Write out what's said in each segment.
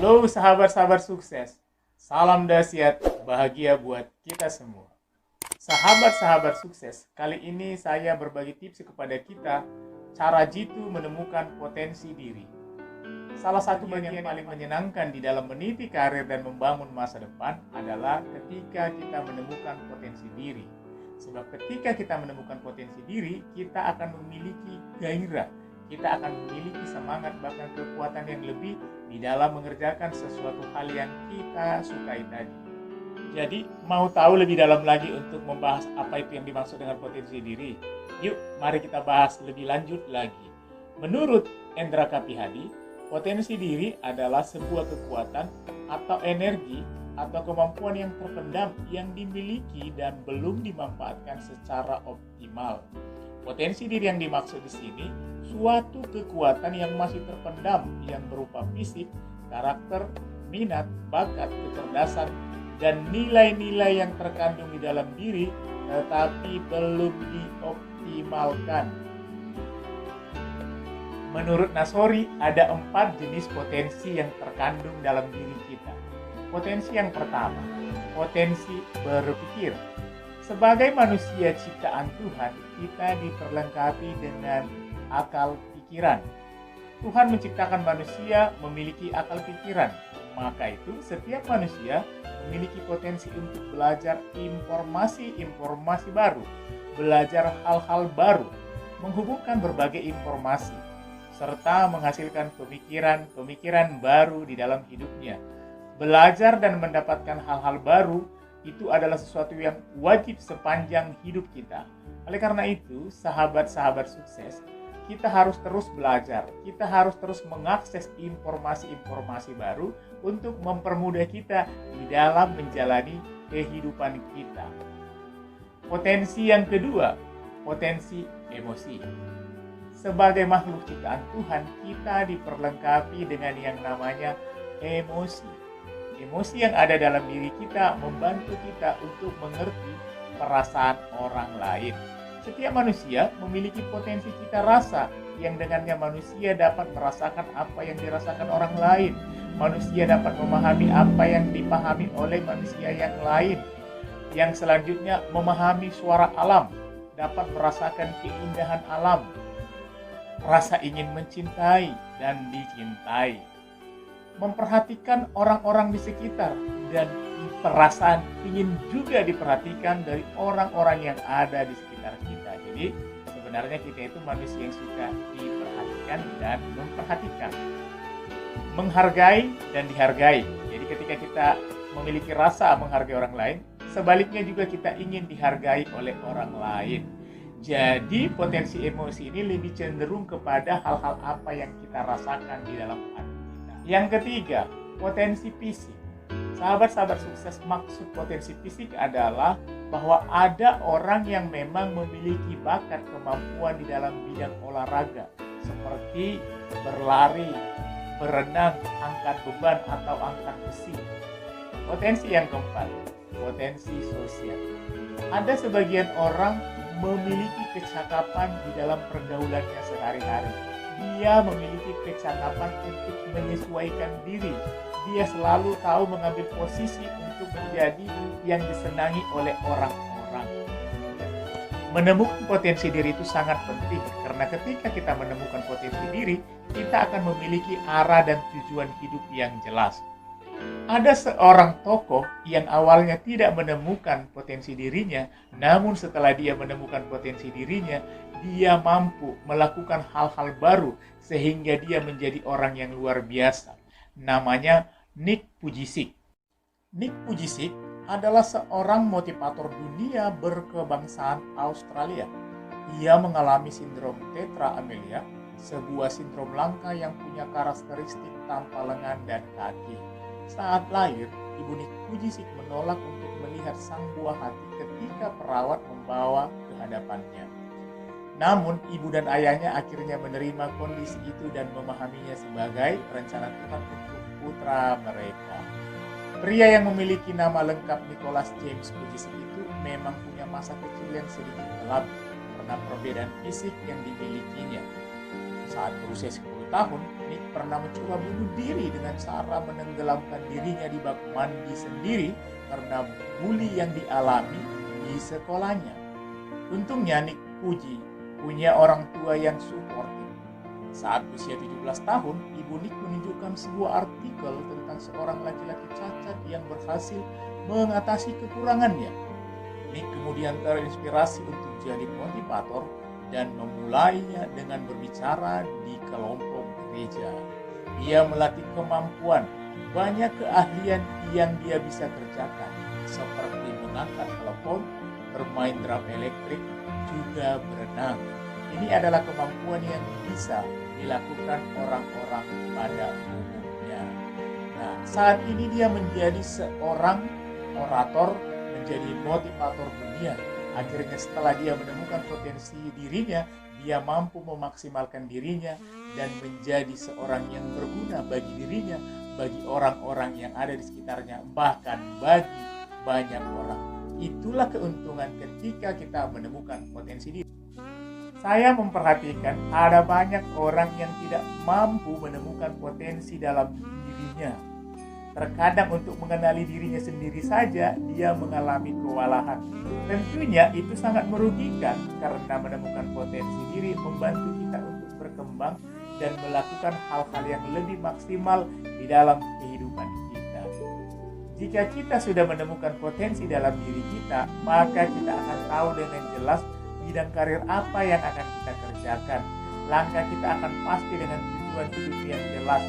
Halo sahabat-sahabat sukses, salam dahsyat, bahagia buat kita semua. Sahabat-sahabat sukses, kali ini saya berbagi tips kepada kita cara jitu menemukan potensi diri. Salah satu bagian yang paling menyenangkan di dalam meniti karir dan membangun masa depan adalah ketika kita menemukan potensi diri. Sebab ketika kita menemukan potensi diri, kita akan memiliki gairah, kita akan memiliki semangat bahkan kekuatan yang lebih di dalam mengerjakan sesuatu hal yang kita sukai tadi. Jadi, mau tahu lebih dalam lagi untuk membahas apa itu yang dimaksud dengan potensi diri? Yuk, mari kita bahas lebih lanjut lagi. Menurut Endra Kapihadi, potensi diri adalah sebuah kekuatan atau energi atau kemampuan yang terpendam yang dimiliki dan belum dimanfaatkan secara optimal. Potensi diri yang dimaksud di sini suatu kekuatan yang masih terpendam yang berupa fisik, karakter, minat, bakat, kecerdasan, dan nilai-nilai yang terkandung di dalam diri tetapi belum dioptimalkan. Menurut Nasori, ada 4 jenis potensi yang terkandung dalam diri kita. Potensi yang pertama, potensi berpikir. Sebagai manusia ciptaan Tuhan, kita diperlengkapi dengan akal pikiran. Tuhan menciptakan manusia memiliki akal pikiran. Maka itu setiap manusia memiliki potensi untuk belajar informasi-informasi baru, belajar hal-hal baru, menghubungkan berbagai informasi, serta menghasilkan pemikiran-pemikiran baru di dalam hidupnya. Belajar dan mendapatkan hal-hal baru itu adalah sesuatu yang wajib sepanjang hidup kita. Oleh karena itu, sahabat-sahabat sukses, kita harus terus belajar. Kita harus terus mengakses informasi-informasi baru untuk mempermudah kita di dalam menjalani kehidupan kita. Potensi yang kedua, potensi emosi. Sebagai makhluk ciptaan Tuhan, kita diperlengkapi dengan yang namanya emosi. Emosi yang ada dalam diri kita membantu kita untuk mengerti perasaan orang lain. Setiap manusia memiliki potensi cita rasa yang dengannya manusia dapat merasakan apa yang dirasakan orang lain. Manusia dapat memahami apa yang dipahami oleh manusia yang lain. Yang selanjutnya memahami suara alam, dapat merasakan keindahan alam, rasa ingin mencintai dan dicintai, memperhatikan orang-orang di sekitar, dan perasaan ingin juga diperhatikan dari orang-orang yang ada di sekitar kita. Jadi sebenarnya kita itu manusia yang suka diperhatikan dan memperhatikan, menghargai dan dihargai. Jadi ketika kita memiliki rasa menghargai orang lain, sebaliknya juga kita ingin dihargai oleh orang lain. Jadi potensi emosi ini lebih cenderung kepada hal-hal apa yang kita rasakan di dalam hati. Yang ketiga, potensi fisik. Sahabat-sahabat sukses, maksud potensi fisik adalah bahwa ada orang yang memang memiliki bakat kemampuan di dalam bidang olahraga seperti berlari, berenang, angkat beban atau angkat besi. Potensi yang keempat, potensi sosial. Ada sebagian orang memiliki kecakapan di dalam pergaulannya sehari-hari. Dia memiliki kecakapan untuk menyesuaikan diri. Dia selalu tahu mengambil posisi untuk menjadi yang disenangi oleh orang-orang. Menemukan potensi diri itu sangat penting, karena ketika kita menemukan potensi diri, kita akan memiliki arah dan tujuan hidup yang jelas. Ada seorang tokoh yang awalnya tidak menemukan potensi dirinya, namun setelah dia menemukan potensi dirinya, dia mampu melakukan hal-hal baru sehingga dia menjadi orang yang luar biasa. Namanya Nick Vujicic. Nick Vujicic adalah seorang motivator dunia berkebangsaan Australia. Ia mengalami sindrom tetra amelia, sebuah sindrom langka yang punya karakteristik tanpa lengan dan kaki. Saat lahir, ibu Nick Vujicic menolak untuk melihat sang buah hati ketika perawat membawa ke hadapannya. Namun, ibu dan ayahnya akhirnya menerima kondisi itu dan memahaminya sebagai rencana Tuhan untuk putra mereka. Pria yang memiliki nama lengkap Nicholas James Vujicic itu memang punya masa kecil yang sedikit gelap karena perbedaan fisik yang dimilikinya. Saat berusia 10 tahun, Nick pernah mencoba bunuh diri dengan cara menenggelamkan dirinya di bak mandi sendiri karena bully yang dialami di sekolahnya. Untungnya Nick puji punya orang tua yang suportif. Saat usia 17 tahun, ibu Nick menunjukkan sebuah artikel tentang seorang laki-laki cacat yang berhasil mengatasi kekurangannya. Nick kemudian terinspirasi untuk jadi motivator dan memulainya dengan berbicara di kelompok gereja. Dia melatih kemampuan, banyak keahlian yang dia bisa kerjakan, seperti mengangkat telepon, bermain drum elektrik, juga berenang. Ini adalah kemampuan yang bisa dilakukan orang-orang pada umumnya. Nah, saat ini dia menjadi seorang orator, menjadi motivator dunia. Akhirnya setelah dia menemukan potensi dirinya, dia mampu memaksimalkan dirinya dan menjadi seorang yang berguna bagi dirinya, bagi orang-orang yang ada di sekitarnya, bahkan bagi banyak orang. Itulah keuntungan ketika kita menemukan potensi diri. Saya memperhatikan ada banyak orang yang tidak mampu menemukan potensi dalam dirinya. Terkadang untuk mengenali dirinya sendiri saja, dia mengalami kewalahan. Tentunya itu sangat merugikan karena menemukan potensi diri membantu kita untuk berkembang dan melakukan hal-hal yang lebih maksimal di dalam kehidupan kita. Jika kita sudah menemukan potensi dalam diri kita, maka kita akan tahu dengan jelas bidang karir apa yang akan kita kerjakan. Langkah kita akan pasti dengan tujuan hidup yang jelas.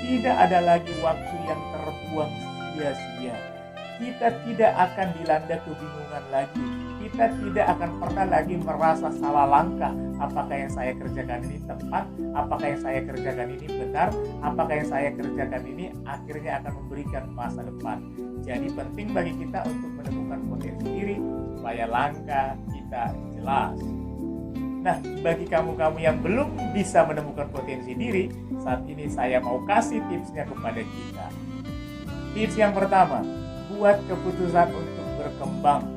Tidak ada lagi waktu yang terbuang sia-sia. Kita tidak akan dilanda kebingungan lagi. Kita tidak akan pernah lagi merasa salah langkah. Apakah yang saya kerjakan ini tepat? Apakah yang saya kerjakan ini benar? Apakah yang saya kerjakan ini akhirnya akan memberikan masa depan? Jadi penting bagi kita untuk menemukan potensi diri supaya langkah kita jelas. Nah, bagi kamu-kamu yang belum bisa menemukan potensi diri, saat ini saya mau kasih tipsnya kepada kita. Tips yang pertama, buat keputusan untuk berkembang.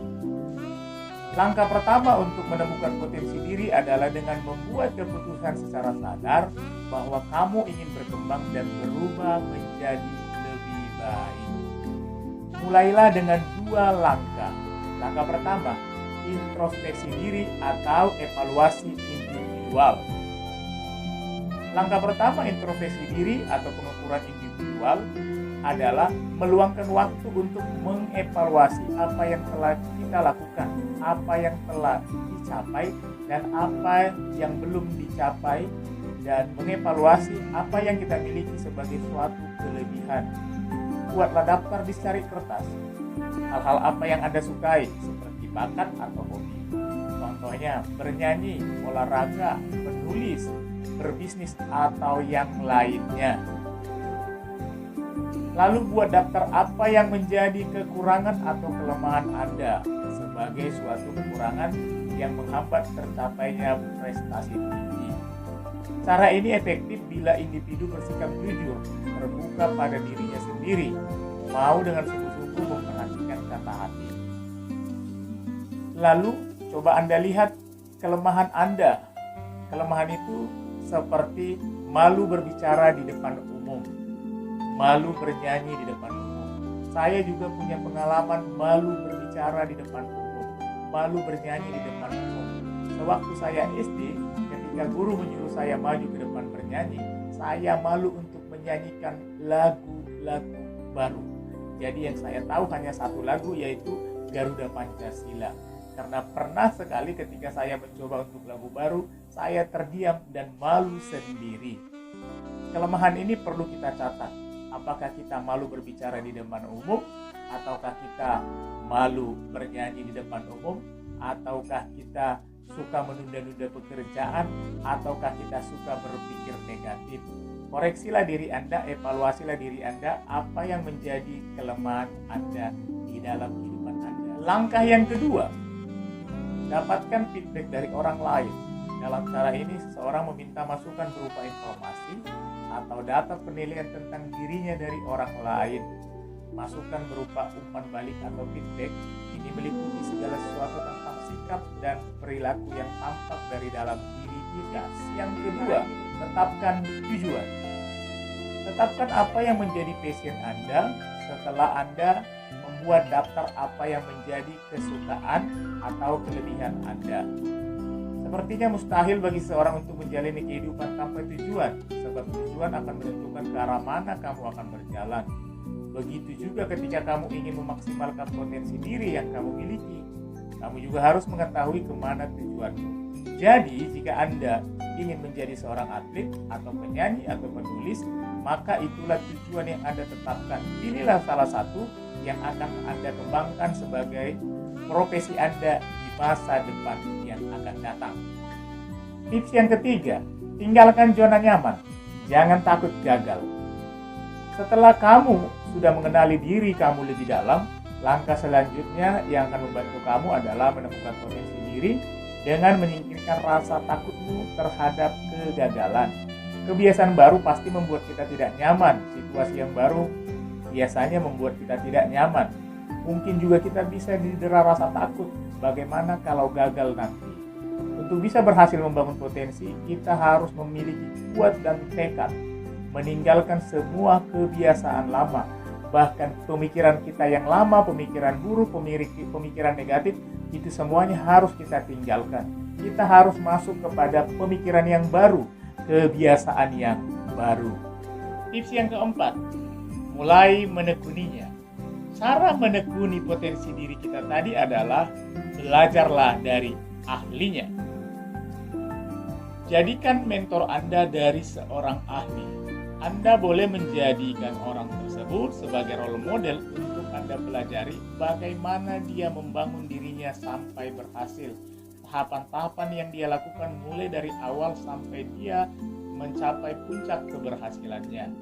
Langkah pertama untuk menemukan potensi diri adalah dengan membuat keputusan secara sadar bahwa kamu ingin berkembang dan berubah menjadi lebih baik. Mulailah dengan 2 langkah. Langkah pertama, introspeksi diri atau evaluasi individual. Langkah pertama introspeksi diri atau pengukuran individual adalah meluangkan waktu untuk mengevaluasi apa yang telah kita lakukan, apa yang telah dicapai dan apa yang belum dicapai, dan mengevaluasi apa yang kita miliki sebagai suatu kelebihan. Buatlah daftar di secari kertas hal-hal apa yang Anda sukai, seperti bakat atau hobi. Contohnya bernyanyi, olahraga, menulis, berbisnis, atau yang lainnya. Lalu buat daftar apa yang menjadi kekurangan atau kelemahan Anda sebagai suatu kekurangan yang menghambat tercapainya prestasi tinggi. Cara ini efektif bila individu bersikap jujur, terbuka pada dirinya sendiri, mau dengan sungguh-sungguh memperhatikan kata hati. Lalu coba Anda lihat kelemahan Anda. Kelemahan itu seperti malu berbicara di depan umum, malu bernyanyi di depan umum. Saya juga punya pengalaman malu berbicara di depan umum, malu bernyanyi di depan umum. Sewaktu saya SD, ketika guru menyuruh saya maju ke depan bernyanyi, saya malu untuk menyanyikan lagu-lagu baru. Jadi yang saya tahu hanya satu lagu, yaitu Garuda Pancasila. Karena pernah sekali ketika saya mencoba untuk lagu baru, saya terdiam dan malu sendiri. Kelemahan ini perlu kita catat. Apakah kita malu berbicara di depan umum? Ataukah kita malu bernyanyi di depan umum? Ataukah kita suka menunda-nunda pekerjaan? Ataukah kita suka berpikir negatif? Koreksilah diri Anda, evaluasilah diri Anda, apa yang menjadi kelemahan Anda di dalam kehidupan Anda. Langkah yang kedua, dapatkan feedback dari orang lain. Dalam cara ini, seseorang meminta masukan berupa informasi atau data penilaian tentang dirinya dari orang lain. Masukan berupa umpan balik atau feedback ini meliputi segala sesuatu tentang sikap dan perilaku yang tampak dari dalam diri kita. Yang kedua, Tetapkan tujuan. Tetapkan apa yang menjadi passion Anda setelah Anda membuat daftar apa yang menjadi kesukaan atau kelebihan Anda. Sepertinya mustahil bagi seorang untuk menjalani kehidupan tanpa tujuan, sebab tujuan akan menentukan ke arah mana kamu akan berjalan. Begitu juga ketika kamu ingin memaksimalkan potensi diri yang kamu miliki, kamu juga harus mengetahui kemana tujuanmu. Jadi, jika Anda ingin menjadi seorang atlet atau penyanyi atau penulis, maka itulah tujuan yang Anda tetapkan. Pilihlah salah satu yang akan Anda kembangkan sebagai profesi Anda di masa depan yang akan datang. Tips yang ketiga, tinggalkan zona nyaman. Jangan takut gagal. Setelah kamu sudah mengenali diri kamu lebih dalam, langkah selanjutnya yang akan membantu kamu adalah menemukan potensi diri dengan menyingkirkan rasa takutmu terhadap kegagalan. Kebiasaan baru pasti membuat kita tidak nyaman. Situasi yang baru biasanya membuat kita tidak nyaman. Mungkin juga kita bisa didera rasa takut. Bagaimana kalau gagal nanti? Untuk bisa berhasil membangun potensi, kita harus memiliki kuat dan tekad. Meninggalkan semua kebiasaan lama. Bahkan pemikiran kita yang lama, pemikiran buruk, pemikiran negatif, itu semuanya harus kita tinggalkan. Kita harus masuk kepada pemikiran yang baru, kebiasaan yang baru. Tips yang keempat, mulai menekuninya. Cara menekuni potensi diri kita tadi adalah belajarlah dari ahlinya. Jadikan mentor Anda dari seorang ahli. Anda boleh menjadikan orang tersebut sebagai role model untuk Anda pelajari bagaimana dia membangun dirinya sampai berhasil. Tahapan-tahapan yang dia lakukan mulai dari awal sampai dia mencapai puncak keberhasilannya.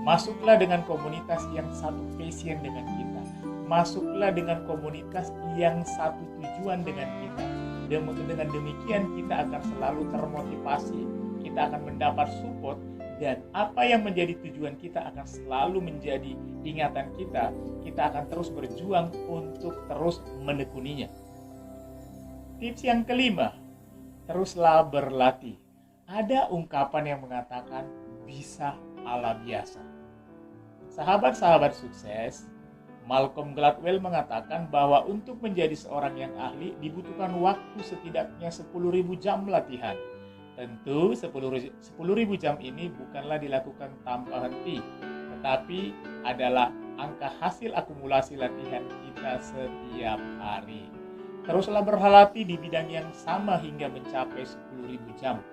Masuklah dengan komunitas yang satu passion dengan kita. Masuklah dengan komunitas yang satu tujuan dengan kita. Dengan demikian kita akan selalu termotivasi. Kita akan mendapat support. Dan apa yang menjadi tujuan kita akan selalu menjadi ingatan kita. Kita akan terus berjuang untuk terus menekuninya. Tips yang kelima, teruslah berlatih. Ada ungkapan yang mengatakan bisa ala biasa. Sahabat-sahabat sukses, Malcolm Gladwell mengatakan bahwa untuk menjadi seorang yang ahli dibutuhkan waktu setidaknya 10.000 jam latihan. Tentu 10.000 jam ini bukanlah dilakukan tanpa henti, tetapi adalah angka hasil akumulasi latihan kita setiap hari. Teruslah berlatih di bidang yang sama hingga mencapai 10.000 jam,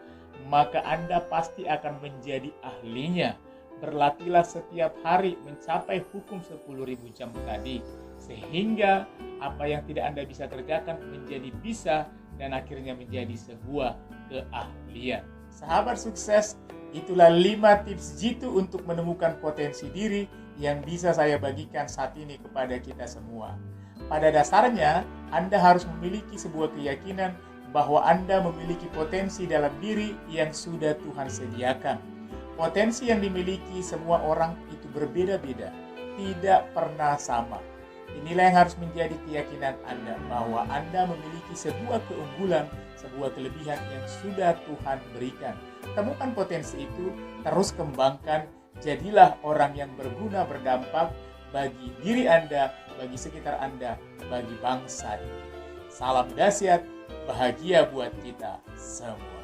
maka Anda pasti akan menjadi ahlinya. Berlatihlah setiap hari mencapai hukum 10.000 jam tadi, sehingga apa yang tidak Anda bisa kerjakan menjadi bisa dan akhirnya menjadi sebuah keahlian. Sahabat sukses, itulah 5 tips jitu untuk menemukan potensi diri yang bisa saya bagikan saat ini kepada kita semua. Pada dasarnya, Anda harus memiliki sebuah keyakinan bahwa Anda memiliki potensi dalam diri yang sudah Tuhan sediakan. Potensi yang dimiliki semua orang itu berbeda-beda, tidak pernah sama. Inilah yang harus menjadi keyakinan Anda, bahwa Anda memiliki sebuah keunggulan, sebuah kelebihan yang sudah Tuhan berikan. Temukan potensi itu, terus kembangkan, jadilah orang yang berguna, berdampak bagi diri Anda, bagi sekitar Anda, bagi bangsa ini. Salam dahsyat, bahagia buat kita semua.